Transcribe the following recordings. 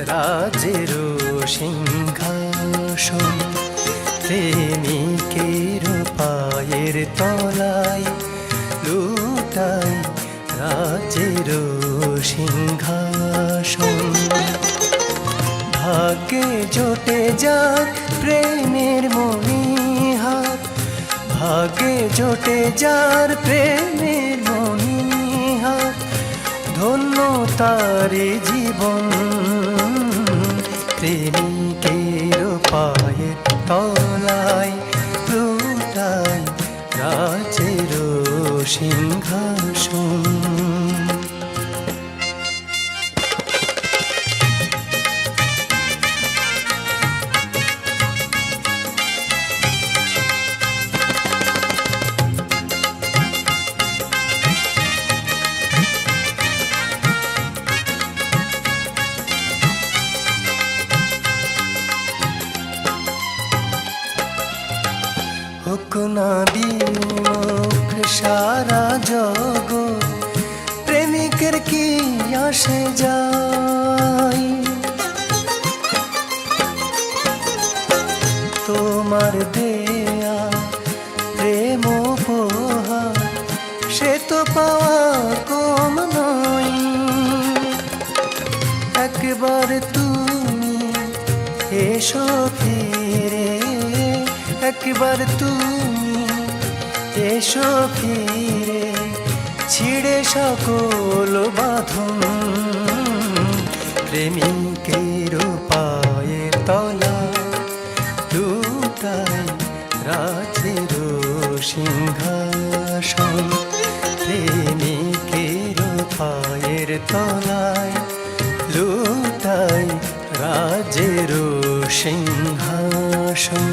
রাজের সিংহাসন। প্রেমিকের পায়ের তলায় লুটাই রাজের সিংহাসন। ভাগ্যে জোটে যার প্রেমের মণিহার, ভাগ্যে জোটে যার প্রেমের মণিহার, ধন্য তারে জীবন। প্রেমিকের পায়ের তলায় লুটাই রাজের সিংহাসন। হোক না বিমুখ সারা জগৎ, প্রেমিকের কি আসে যায়। তোমার দেয়া প্রেম উপহার সে তো পাওয়া কম নয়। একবার তুমি এসো ফিরে, একবার তুমি এসো ফিরে, ছিঁড়ে সকল বাঁধন। প্রেমিকের পায়ের তলায় লুটাই রাজের সিংহাসন। প্রেমিকের পায়ের তলায় লুটাই রাজের সিংহাসন।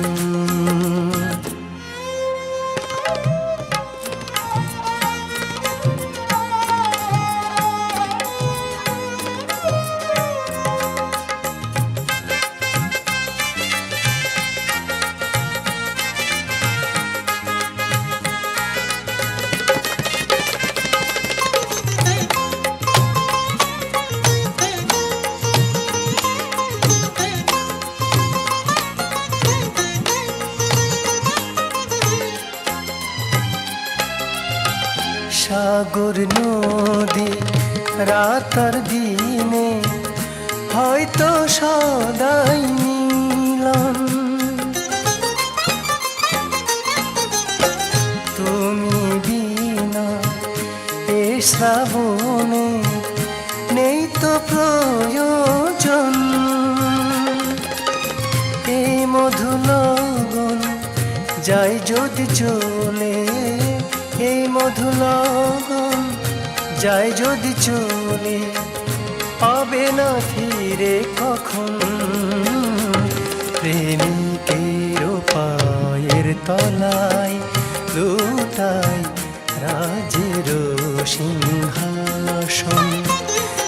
সাগর নদী রাত আর দিনে হয়তো সদাই মিলন। তুমি বিনা এ শ্রাবণে নেই তো প্রয়োজন। এই মধুলগন যাই যদি চলে, এই মধুলগন যাই যদি চলে, পাবে না ফিরে কখন। প্রেমিকের পায়ের তলায় লুটাই রাজের সিংহাসন।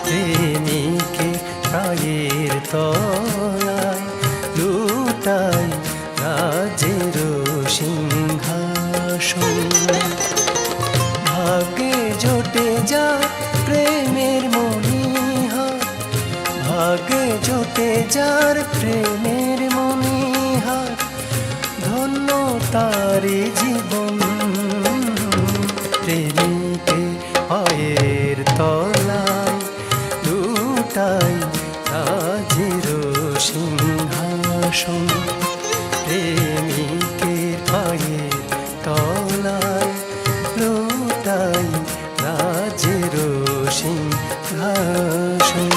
প্রেমিকের পায়ের তলায় লুটাই রাজের সিংহাসন। ভাগ্যে জোটে যা প্রেমের মণিহার, ভাগ্যে জোটে যার প্রেমের মণিহার, ধন্য তারে জীবন। প্রেমিকে পায়ের তলায় লুটাই রাজের সিংহাসন। প্রেমিকের পায়ের তলায় লুটাই রাজের সিংহাসন।